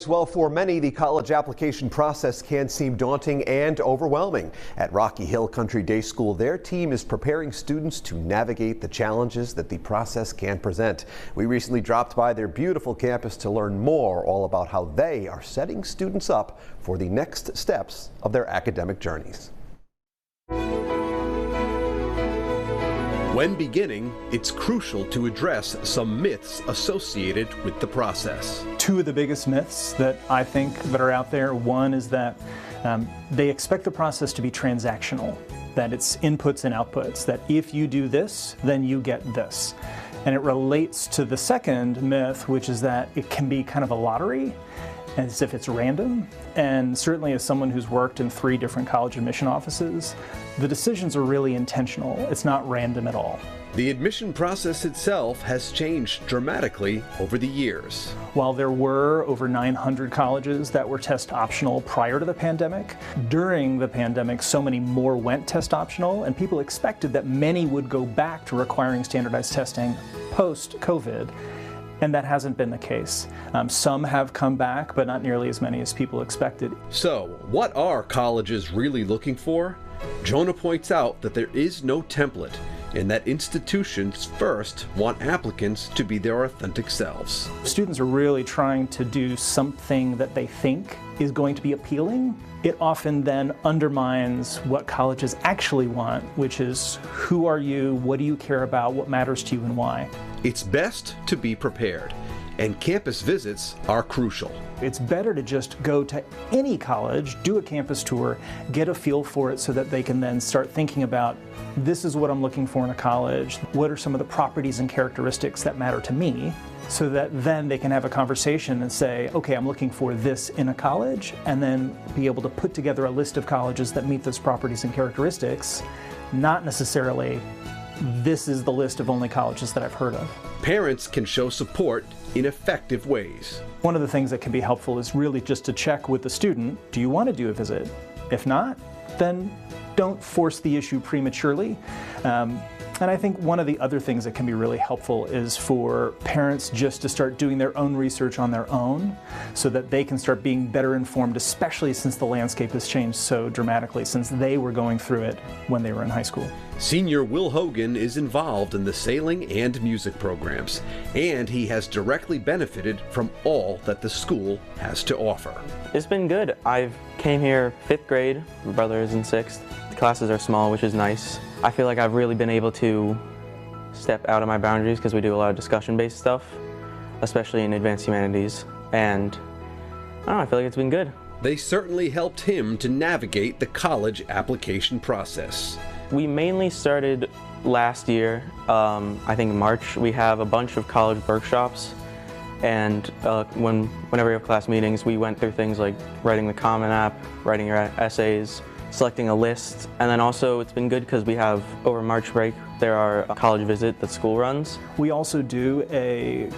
Well, for many, the college application process can seem daunting and overwhelming. At Rocky Hill Country Day School, their team is preparing students to navigate the challenges that the process can present. We recently dropped by their beautiful campus to learn more all about how they are setting students up for the next steps of their academic journeys. When beginning, it's crucial to address some myths associated with the process. Two of the biggest myths that I think that are out there, one is that they expect the process to be transactional, that it's inputs and outputs, that if you do this, then you get this. And it relates to the second myth, which is that it can be kind of a lottery, as if it's random. And certainly as someone who's worked in 3 different college admission offices, the decisions are really intentional. It's not random at all. The admission process itself has changed dramatically over the years. While there were over 900 colleges that were test optional prior to the pandemic, during the pandemic so many more went test optional, and people expected that many would go back to requiring standardized testing post-COVID. And that hasn't been the case. Some have come back, but not nearly as many as people expected. So, what are colleges really looking for? Jonah points out that there is no template, and that institutions first want applicants to be their authentic selves. Students are really trying to do something that they think is going to be appealing. It often then undermines what colleges actually want, which is who are you, what do you care about, what matters to you, and why. It's best to be prepared, and campus visits are crucial. It's better to just go to any college, do a campus tour, get a feel for it so that they can then start thinking about, this is what I'm looking for in a college, what are some of the properties and characteristics that matter to me, so that then they can have a conversation and say, okay, I'm looking for this in a college, and then be able to put together a list of colleges that meet those properties and characteristics, not necessarily, this is the list of only colleges that I've heard of. Parents can show support in effective ways. One of the things that can be helpful is really just to check with the student, do you want to do a visit? If not, then don't force the issue prematurely. And I think one of the other things that can be really helpful is for parents just to start doing their own research on their own so that they can start being better informed, especially since the landscape has changed so dramatically since they were going through it when they were in high school. Senior Will Hogan is involved in the sailing and music programs, and he has directly benefited from all that the school has to offer. It's been good. I came here 5th grade, my brother is in 6th. The classes are small, which is nice. I feel like I've really been able to step out of my boundaries because we do a lot of discussion-based stuff, especially in advanced humanities, and I don't know, I feel like it's been good. They certainly helped him to navigate the college application process. We mainly started last year, I think in March. We have a bunch of college workshops, and whenever we have class meetings, we went through things like writing the Common App, writing your essays, selecting a list, and then also it's been good because we have, over March break, there are a college visit that school runs. We also do a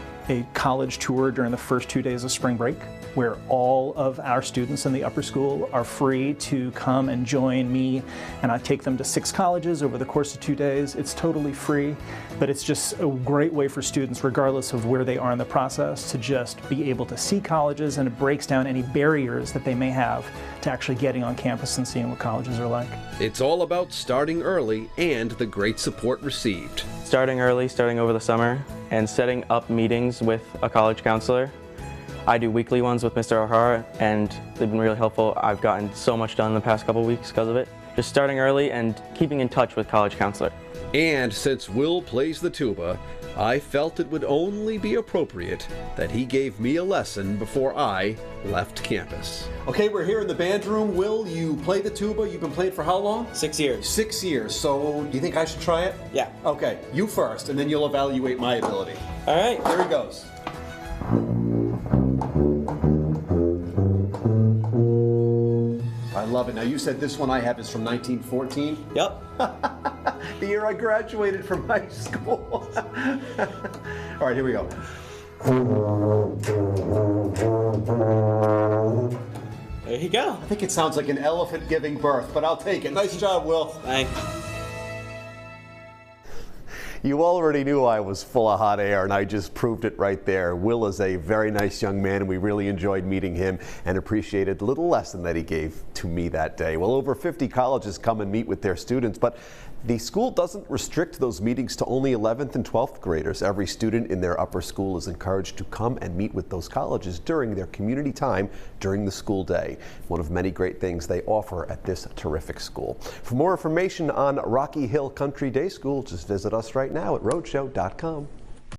college tour during the first 2 days of spring break, where all of our students in the upper school are free to come and join me, and I take them to 6 colleges over the course of 2 days. It's totally free, but it's just a great way for students, regardless of where they are in the process, to just be able to see colleges, and it breaks down any barriers that they may have to actually getting on campus and seeing what colleges are like. It's all about starting early and the great support received. Starting early, starting over the summer, and setting up meetings with a college counselor. I do weekly ones with Mr. O'Hara, and they've been really helpful. I've gotten so much done in the past couple weeks because of it. Just starting early and keeping in touch with college counselor. And since Will plays the tuba, I felt it would only be appropriate that he gave me a lesson before I left campus. Okay, we're here in the band room. Will, you play the tuba. You've been playing for how long? 6 years. 6 years. So, do you think I should try it? Yeah. Okay, you first, and then you'll evaluate my ability. All right. Here he goes. I love it. Now, you said this one I have is from 1914? Yep. The year I graduated from high school. All right, here we go. There you go. I think it sounds like an elephant giving birth, but I'll take it. Nice job, Will. Thanks. You already knew I was full of hot air, and I just proved it right there. Will is a very nice young man, and we really enjoyed meeting him and appreciated the little lesson that he gave to me that day. Well, over 50 colleges come and meet with their students, but the school doesn't restrict those meetings to only 11th and 12th graders. Every student in their upper school is encouraged to come and meet with those colleges during their community time during the school day. One of many great things they offer at this terrific school. For more information on Rocky Hill Country Day School, just visit us right now at roadshow.com.